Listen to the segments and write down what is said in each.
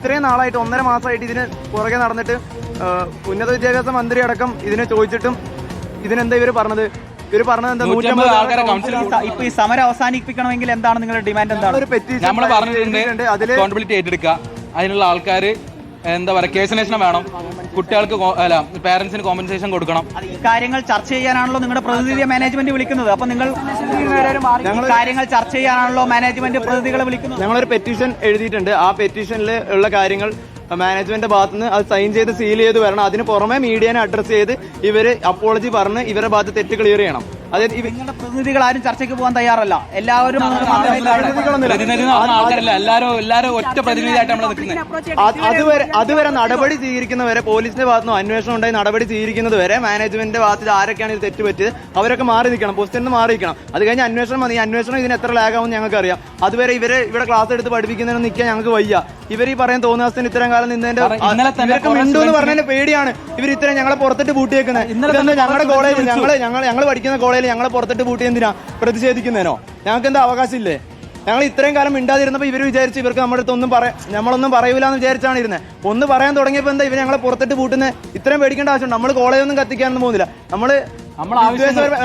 ഇത്രയും നാളായിട്ട് 1.5 മാസമായിട്ട് ഇതിന് പുറകെ നടന്നിട്ട് ഉന്നത വിദ്യാഭ്യാസ മന്ത്രി അടക്കം ഇതിനെ ചോദിച്ചിട്ടും ഇതിനെന്താ ഇവർ പറഞ്ഞത്? ഇവർ പറഞ്ഞത് എന്താ? 150 ആൾക്കാരെ ഇപ്പൊ ഈ സമരം അവസാനിപ്പിക്കണമെങ്കിൽ എന്താണ് നിങ്ങളുടെ ഡിമാൻഡ്? എന്താണ്? ഒരു പെറ്റീഷൻ നമ്മൾ പറഞ്ഞിട്ടുണ്ട്, അതിൽ അക്കൗണ്ടബിലിറ്റി ഏറ്റെടുക്കുക, അതിനുള്ള ആൾക്കാർ എന്താ പറയുക, കേസിനേഷണം വേണം, കുട്ടികൾക്ക് പാരന്റ്സിന് കോമ്പൻസേഷൻ കൊടുക്കണം. കാര്യങ്ങൾ ചർച്ച ചെയ്യാനാണല്ലോ നിങ്ങളുടെ പ്രതിനിധിയെ മാനേജ്മെന്റ് വിളിക്കുന്നത്. അപ്പൊ നിങ്ങൾ കാര്യങ്ങൾ ചർച്ച ചെയ്യാനാണല്ലോ മാനേജ്മെന്റ് പ്രതിനിധികളെ വിളിക്കുന്നത്. ഞങ്ങളൊരു പെറ്റീഷൻ എഴുതിയിട്ടുണ്ട്. ആ പെറ്റീഷനിൽ ഉള്ള കാര്യങ്ങൾ മാനേജ്മെന്റ് ഭാഗത്ത് നിന്ന് അത് സൈൻ ചെയ്ത് സീൽ ചെയ്ത് വരണം. അതിന് പുറമെ മീഡിയനെ അഡ്രസ് ചെയ്ത് ഇവര് അപ്പോളജി പറഞ്ഞ് ഇവരുടെ ഭാഗത്ത് തെറ്റ് ക്ലിയർ ചെയ്യണം. അതായത് നിങ്ങളുടെ പ്രതിനിധികൾ ആരും ചർച്ചയ്ക്ക് പോകാൻ തയ്യാറല്ല. എല്ലാവരും എല്ലാവരും ഒറ്റ പ്രതിനിധിയായിട്ട് നമ്മൾ നിൽക്കുന്നത്. അതുവരെ നടപടി സ്വീകരിക്കുന്നവരെ, പോലീസിന്റെ ഭാഗത്തുനിന്ന് അന്വേഷണം ഉണ്ടായി നടപടി സ്വീകരിക്കുന്നത് വരെ മാനേജ്മെന്റിന്റെ ഭാഗത്ത് ആരൊക്കെയാണ് ഇത് തെറ്റ് പറ്റിയത് അവരൊക്കെ മാറി നിൽക്കണം, പൊസിഷനിൽ നിന്ന് മാറി നിൽക്കണം. അത് കഴിഞ്ഞ് അന്വേഷണം മതി. ഈ അന്വേഷണം ഇതിന് എത്ര ലാഗാവും ഞങ്ങൾക്ക് അറിയാം. അതുവരെ ഇവിടെ ക്ലാസ് എടുത്ത് പഠിപ്പിക്കുന്നതിന് നിൽക്കാൻ ഞങ്ങൾക്ക് വയ്യ. ഇവർ ഈ പറയാൻ തോന്നുന്ന ഇത്തരം കാലം നിന്നതിന്റെ ഇവർക്ക് മിണ്ടുന്ന് പറഞ്ഞതിന്റെ പേടിയാണ് ഇവർ ഇത്തരം ഞങ്ങളെ പുറത്തിട്ട് പൂട്ടിയേക്കുന്നത്. ഞങ്ങളുടെ കോളേജിൽ ഞങ്ങൾ പഠിക്കുന്ന കോളേജിൽ ഞങ്ങളെ പുറത്തിട്ട് പൂട്ടി എന്തിനാ? പ്രതിഷേധിക്കുന്നതിനോ? ഞങ്ങൾക്ക് എന്താ അവകാശമില്ലേ? ഞങ്ങൾ ഇത്രയും കാലം മിണ്ടാതിരുന്നപ്പോൾ ഇവർ വിചാരിച്ച് ഇവർക്ക് നമ്മുടെ അടുത്ത് നമ്മളൊന്നും പറയൂല എന്ന് വിചാരിച്ചാണ് ഇരുന്നത്. ഒന്ന് പറയാൻ തുടങ്ങിയപ്പോൾ എന്താ ഇവർ ഞങ്ങളെ പുറത്തിട്ട് പൂട്ടുന്നത്? ഇത്രയും പേടിക്കേണ്ട ആവശ്യമുണ്ട്? നമ്മൾ കോളേജൊന്നും കത്തിക്കാനൊന്നും പോകുന്നില്ല.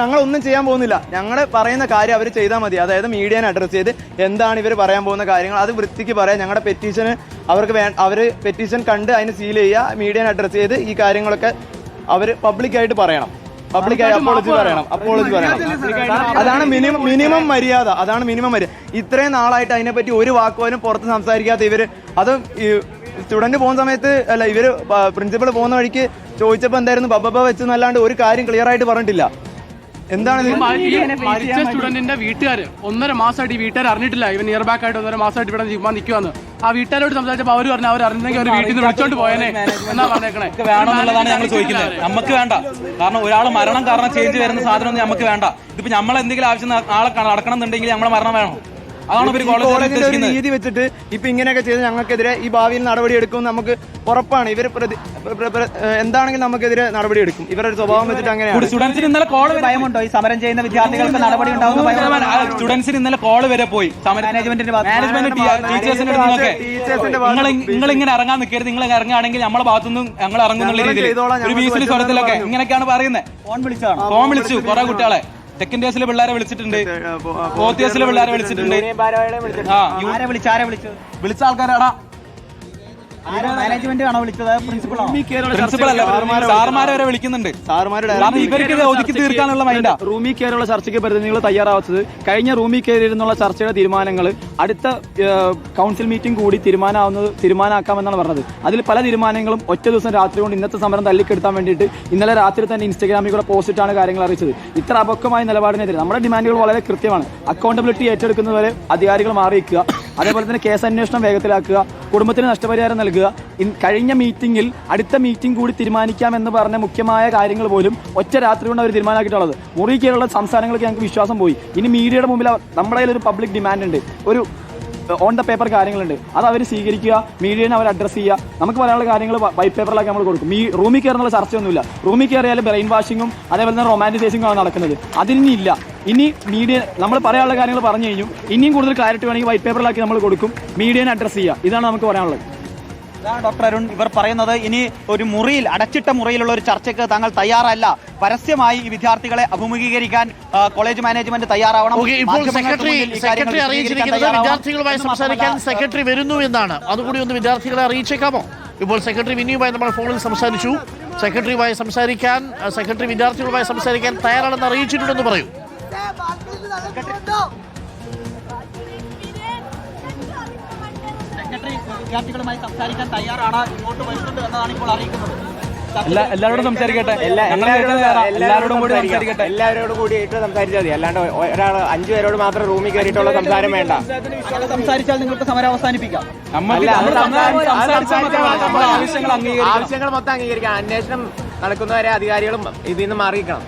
ഞങ്ങളൊന്നും ചെയ്യാൻ പോകുന്നില്ല. ഞങ്ങൾ പറയുന്ന കാര്യം അവർ ചെയ്താൽ മതി. അതായത് മീഡിയനെ അഡ്രസ് ചെയ്ത് എന്താണ് ഇവർ പറയാൻ പോകുന്ന കാര്യങ്ങൾ അത് വൃത്തിക്ക് പറയാം. ഞങ്ങളുടെ പെറ്റീഷന് അവർ പെറ്റീഷൻ കണ്ട് അതിന് സീൽ ചെയ്യുക, മീഡിയനെ അഡ്രസ് ചെയ്ത് ഈ കാര്യങ്ങളൊക്കെ അവർ പബ്ലിക്കായിട്ട് പറയണം. പബ്ലിക്കായി അപ്പോളജി പറയണം. അതാണ് മിനിമം മര്യാദ. ഇത്രയും നാളായിട്ട് അതിനെപ്പറ്റി ഒരു വാക്കുപോലും പുറത്ത് സംസാരിക്കാത്ത ഇവര്, അത് സ്റ്റുഡന്റ് പോകുന്ന സമയത്ത് അല്ല, ഇവര് പ്രിൻസിപ്പൾ പോകുന്ന വഴിക്ക് ചോദിച്ചപ്പോ എന്തായിരുന്നു ബബ്ബ വെച്ചെന്നല്ലാണ്ട് ഒരു കാര്യം ക്ലിയർ ആയിട്ട് പറഞ്ഞിട്ടില്ല. എന്താണ് മരിച്ച സ്റ്റുഡന്റിന്റെ വീട്ടുകാര് 1.5 മാസമായിട്ട് ഈ വീട്ടുകാർ അറിഞ്ഞിട്ടില്ല ഇവൻ നിയർ ബാക്ക് ആയിട്ട് 1.5 മാസമായിട്ട് ഇവിടെ നിൽക്കുവാന്ന്. ആ വീട്ടുകാരോട് സംസാരിച്ചപ്പോൾ അവർ പറഞ്ഞു അവർ അറിഞ്ഞെങ്കിൽ അവർ വീട്ടിൽ നിന്ന് വിളിച്ചോണ്ട് പോയനെ എന്നാ പറഞ്ഞേക്കണേ. വേണമെന്നുള്ളതാണ് ഞങ്ങൾ ചോദിക്കുന്നത്. നമുക്ക് വേണ്ട. കാരണം ഒരാൾ മരണം കാരണം ചേഞ്ച് വരുന്ന സാധനം നമുക്ക് വേണ്ട. ഇതിപ്പോ നമ്മളെന്തെങ്കിലും ആവശ്യം ആളെ നടക്കണം എന്നുണ്ടെങ്കിൽ നമ്മളെ മരണം വേണം. അതാണ് കോളേജിന്റെ ഒരു രീതി വെച്ചിട്ട് ഇപ്പൊ ഇങ്ങനെയൊക്കെ ചെയ്ത് ഞങ്ങൾക്കെതിരെ ഈ ഭാവിയിൽ നടപടി എടുക്കും നമുക്ക് ഉറപ്പാണ്. ഇവർ എന്താണെങ്കിലും നമുക്കെതിരെ നടപടി എടുക്കും. ഇവരുടെ സ്വഭാവം വെച്ചിട്ട് അങ്ങനെയാണ്. സ്റ്റുഡൻസിന് ഇന്നലെ കോൾ ഭയമുണ്ടോ? ഈ സമരം ചെയ്യുന്ന വിദ്യാർത്ഥികൾക്ക് നടപടി ഉണ്ടാവുന്ന സ്റ്റുഡൻസിന് ഇന്നലെ കോള് വരെ പോയി. നിങ്ങൾ ഇങ്ങനെ ഇറങ്ങാൻ നിൽക്കരുത്, നിങ്ങൾ ഇറങ്ങുകയാണെങ്കിൽ നമ്മളെ ഭാഗത്തുനിന്നും ഞങ്ങൾ ഇറങ്ങുന്നുള്ള രീതിയിൽ ഒരു ഭീഷണി സ്വരത്തിലൊക്കെ ഇങ്ങനെയൊക്കെയാണ് പറയുന്നത്. ഫോൺ വിളിച്ചു കുറെ കുട്ടികളെ. സെക്കൻഡ് ഇയേഴ്സിലെ പിള്ളേരെ വിളിച്ചിട്ടുണ്ട്, ഫോർത്ത് ഇയേഴ്സിലെ പിള്ളേരെ വിളിച്ചിട്ടുണ്ട്. വിളിച്ച ആൾക്കാരാടാ മാനേജ്മെന്റ് ആണോ വിളിച്ചത്? പ്രിൻസിപ്പൾ അല്ല, സാറുമാരെ വരെ വിളിക്കുന്നുണ്ട്. കാരണം ഇവർക്ക് ഒതുക്കി തീർക്കാനുള്ള മൈൻഡാ. റൂമിൽ കയറിയുള്ള ചർച്ചയ്ക്ക് പ്രതിനിധികൾ തയ്യാറാവാത്തത് കഴിഞ്ഞ റൂമിൽ കയറിയിരുന്നുള്ള ചർച്ചയുടെ തീരുമാനങ്ങൾ അടുത്ത കൗൺസിൽ മീറ്റിംഗ് കൂടി തീരുമാനമാക്കാമെന്നാണ് പറഞ്ഞത്. അതിൽ പല തീരുമാനങ്ങളും ഒറ്റ ദിവസം രാത്രി കൊണ്ട് ഇന്നത്തെ സമരം തല്ലിക്കെടുത്താൻ വേണ്ടിയിട്ട് ഇന്നലെ രാത്രി തന്നെ ഇൻസ്റ്റാഗ്രാമിൽ കൂടെ പോസ്റ്റിട്ടാണ് കാര്യങ്ങൾ അറിയിച്ചത്. ഇത്ര അപക്വമായ നിലപാടിനെതിരെ നമ്മുടെ ഡിമാൻഡുകൾ വളരെ കൃത്യമാണ്. അക്കൗണ്ടബിലിറ്റി ഏറ്റെടുക്കുന്നതുവരെ അധികാരികൾ മാറി വയ്ക്കുക, അതേപോലെ തന്നെ കേസ് അന്വേഷണം വേഗത്തിലാക്കുക, കുടുംബത്തിന് നഷ്ടപരിഹാരം നൽകുക. കഴിഞ്ഞ മീറ്റിംഗിൽ അടുത്ത മീറ്റിംഗ് കൂടി തീരുമാനിക്കാമെന്ന് പറഞ്ഞ മുഖ്യമായ കാര്യങ്ങൾ പോലും ഒറ്റ രാത്രി കൊണ്ട് അവർ തീരുമാനമാക്കിയിട്ടുള്ളത്. മുറി കീഴിലുള്ള സംസ്ഥാനങ്ങൾക്ക് ഞങ്ങൾക്ക് വിശ്വാസം പോയി. ഇനി മീഡിയയുടെ മുമ്പിൽ നമ്മുടെ കയ്യിൽ ഒരു പബ്ലിക് ഡിമാൻഡ് ഉണ്ട്, ഒരു ഓൺ ദ പേപ്പർ കാര്യങ്ങളുണ്ട്. അത് അവർ സ്വീകരിക്കുക, മീഡിയനെ അവർ അഡ്രസ് ചെയ്യുക. നമുക്ക് പറയാനുള്ള കാര്യങ്ങൾ വൈറ്റ് പേപ്പറിലാക്കി നമ്മൾ കൊടുക്കും. ഈ റൂമിൽ കയറുന്നുള്ള ചർച്ചയൊന്നുമില്ല. റൂമിൽ കയറിയാൽ ബ്രെയിൻ വാഷിങ്ങും അതേപോലെ തന്നെ റൊമാൻറ്റിസൈസിങ്ങും ആണ് നടക്കുന്നത്. അതിനില്ല. ഇനി മീഡിയ നമ്മൾ പറയാനുള്ള കാര്യങ്ങൾ പറഞ്ഞു കഴിഞ്ഞു. ഇനിയും കൂടുതൽ ക്ലാരിറ്റി വേണമെങ്കിൽ വൈറ്റ് പേപ്പറിലാക്കി നമ്മൾ കൊടുക്കും. മീഡിയനെ അഡ്രസ് ചെയ്യുക. ഇതാണ് നമുക്ക് പറയാനുള്ളത്. ഡോക്ടർ അരുൺ, ഇവർ പറയുന്നത് ഇനി ഒരു മുറിയിൽ, അടച്ചിട്ട മുറിയിലുള്ള ഒരു ചർച്ചയ്ക്ക് താങ്കൾ തയ്യാറല്ല. പരസ്യമായി ഈ വിദ്യാർത്ഥികളെ അഭിമുഖീകരിക്കാൻ കോളേജ് മാനേജ്മെന്റ് തയ്യാറാവണം. ഇപ്പോൾ സെക്രട്ടറി അറിയിച്ചിരിക്കുന്നത് വിദ്യാർത്ഥികളുമായി സംസാരിക്കാൻ സെക്രട്ടറി വരുന്നു എന്നാണ്. അതുകൂടി ഒന്ന് വിദ്യാർത്ഥികളെ അറിയിച്ചേക്കാമോ? ഇപ്പോൾ സെക്രട്ടറി വിനിയുമായി നമ്മൾ ഫോണിൽ സംസാരിച്ചു. സെക്രട്ടറി വിദ്യാർത്ഥികളുമായി സംസാരിക്കാൻ തയ്യാറാണെന്ന് അറിയിച്ചിട്ടുണ്ടെന്ന് പറയൂ. വിദ്യാർത്ഥികളുമായി സംസാരിക്കാൻ തയ്യാറാണ്, ഇങ്ങോട്ട് വരുന്നുണ്ട് എന്നതാണ് ഇപ്പോൾ അറിയിക്കുന്നത്. എല്ലാവരോടും സംസാരിക്കട്ടെ, എല്ലാവരോടും കൂടി സംസാരിക്കട്ടെ. എല്ലാവരോടും കൂടിയിട്ട് സംസാരിച്ചാൽ മതി. അല്ലാണ്ട് ഒരാൾ 5 പേരോട് മാത്രം റൂമിൽ കയറിയിട്ടുള്ള സംസാരം വേണ്ട. സംസാരിച്ചാൽ നിങ്ങൾക്ക് സമരം അവസാനിപ്പിക്കാം. ആവശ്യങ്ങൾ മൊത്തം അംഗീകരിക്കാം. അന്വേഷണം നടക്കുന്നവരെ അധികാരികളും ഇതിൽ നിന്ന് മാറിയിരിക്കണം.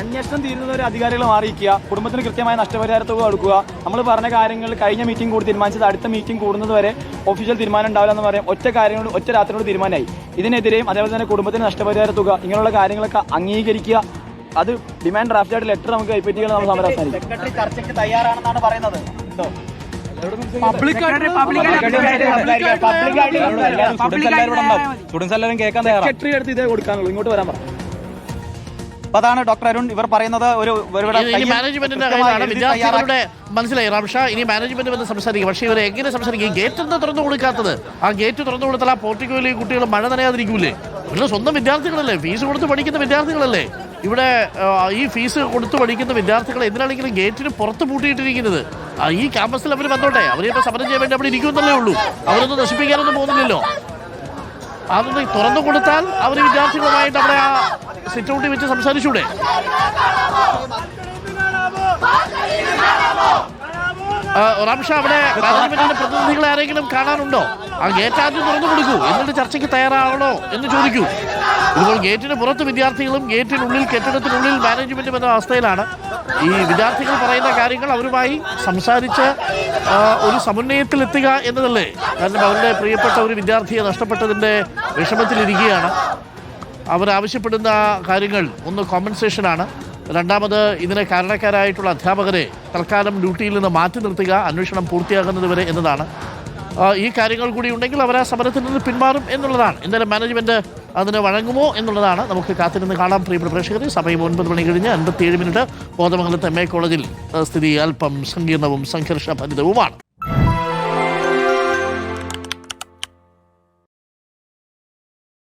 അന്വേഷണം തീരുന്നവരെ അധികാരികൾ മാറിയിരിക്കുക, കുടുംബത്തിന് കൃത്യമായ നഷ്ടപരിഹാര തുക കൊടുക്കുക. നമ്മൾ പറഞ്ഞ കാര്യങ്ങൾ കഴിഞ്ഞ മീറ്റിംഗ് കൂടി തീരുമാനിച്ചത് അടുത്ത മീറ്റിംഗ് കൂടുന്നത് വരെ ഒഫീഷ്യൽ തീരുമാനം ഉണ്ടാവില്ല എന്ന് പറയാം. ഒറ്റ കാര്യങ്ങൾ ഒറ്റ രാത്രിയോട് തീരുമാനമായി. ഇതിനെതിരെയും അതേപോലെ തന്നെ കുടുംബത്തിന് നഷ്ടപരിഹാര തുക ഇങ്ങനെയുള്ള കാര്യങ്ങളൊക്കെ അംഗീകരിക്കുക. അത് ഡിമാൻഡ് ഡ്രാഫ്റ്റ് ആയിട്ട് ലെറ്റർ നമുക്ക് കൈപ്പറ്റിയാൽ നമ്മൾ സമരം അവസാനിക്കും. സെക്രട്ടറി ചർച്ചയ്ക്ക് തയ്യാറാണെന്നാണ് പറയുന്നത്. സ്റ്റുഡൻസ് എല്ലാവരും കേൾക്കാൻ തയ്യാറാണ്. സെക്രട്ടറി അടുത്ത് ഇതേ കൊടുക്കാനുള്ളൂ, ഇങ്ങോട്ട് വരാൻ പറ. അപ്പൊ അതാണ് ഡോക്ടർ അരുൺ ഇവർ പറയുന്നത്. ഇനി മാനേജ്മെന്റിന്റെ കയ്യിലാണ് വിദ്യാർത്ഥികളുടെ മനസ്സിലായി റാംഷ. ഇനി മാനേജ്മെന്റ് വന്ന് സംസാരിക്കും. പക്ഷേ ഇവർ എങ്ങനെ സംസാരിക്കും? ഗേറ്റ് എന്താ തുറന്നു കൊടുക്കാത്തത്? ആ ഗേറ്റ് തുറന്നു കൊടുത്താൽ ആ പോർട്ടിക്കോയിലെ കുട്ടികൾ മഴ നനയാതിരിക്കൂലേ? ഇവരുടെ സ്വന്തം വിദ്യാർത്ഥികളല്ലേ, ഫീസ് കൊടുത്ത് പഠിക്കുന്ന വിദ്യാർത്ഥികളല്ലേ? ഇവിടെ ഈ ഫീസ് കൊടുത്ത് പഠിക്കുന്ന വിദ്യാർത്ഥികൾ എന്തിനാണെങ്കിലും ഗേറ്റിന് പുറത്ത് പൂട്ടിയിട്ടിരിക്കുന്നത്? ഈ ക്യാമ്പസിൽ അവർ വന്നോട്ടെ, അവരിപ്പോൾ സമരം ചെയ്യാൻ വേണ്ടി അവിടെ ഇരിക്കുമെന്നല്ലേ ഉള്ളൂ. അവരൊന്നും നശിപ്പിക്കാനൊന്നും പോകുന്നില്ലല്ലോ. അതൊന്ന് തുറന്നു കൊടുത്താൽ അവർ വിദ്യാർത്ഥികളുമായിട്ട് അവിടെ ആ സിറ്റ് ഔട്ടിൽ വെച്ച് സംസാരിച്ചൂടെ? റാംഷ, അവിടെ പാർലമെന്റിന്റെ പ്രതിനിധികളെ ആരെങ്കിലും കാണാനുണ്ടോ? ആ ഗേറ്റ് ആദ്യം തുറന്നു കൊടുക്കൂ, എന്നിട്ട് ചർച്ചയ്ക്ക് തയ്യാറാവണോ എന്ന് ചോദിക്കൂ. ഇപ്പോൾ ഗേറ്റിന് പുറത്ത് വിദ്യാർത്ഥികളും ഗേറ്റിനുള്ളിൽ കെട്ടിടത്തിനുള്ളിൽ മാനേജ്മെന്റും എന്ന അവസ്ഥയിലാണ്. ഈ വിദ്യാർത്ഥികൾ പറയുന്ന കാര്യങ്ങൾ അവരുമായി സംസാരിച്ച് ഒരു സമന്വയത്തിലെത്തുക എന്നതല്ലേ? കാരണം അവരുടെ പ്രിയപ്പെട്ട ഒരു വിദ്യാർത്ഥിയെ നഷ്ടപ്പെട്ടതിൻ്റെ വിഷമത്തിലിരിക്കുകയാണ്. അവരാവശ്യപ്പെടുന്ന കാര്യങ്ങൾ ഒന്ന് കോമ്പൻസേഷനാണ്, രണ്ടാമത് ഇതിന് കാരണക്കാരായിട്ടുള്ള അധ്യാപകരെ തൽക്കാലം ഡ്യൂട്ടിയിൽ നിന്ന് മാറ്റി നിർത്തുക, അന്വേഷണം പൂർത്തിയാകുന്നത് വരെ എന്നതാണ്. ഈ കാര്യങ്ങൾ കൂടി ഉണ്ടെങ്കിൽ അവർ ആ സമരത്തിൽ നിന്ന് പിന്മാറും എന്നുള്ളതാണ്. എന്തായാലും മാനേജ്മെന്റ് അതിന് വഴങ്ങുമോ എന്നുള്ളതാണ് നമുക്ക് കാത്തിരുന്ന് കാണാം. പ്രിയപ്പെട്ട പ്രേക്ഷകരെ, സമയം 9 മണി കഴിഞ്ഞ് 57 മിനിറ്റ്. കോതമംഗലത്ത് MA കോളേജിൽ സ്ഥിതി അല്പം സങ്കീർണവും സംഘർഷഭരിതവുമാണ്.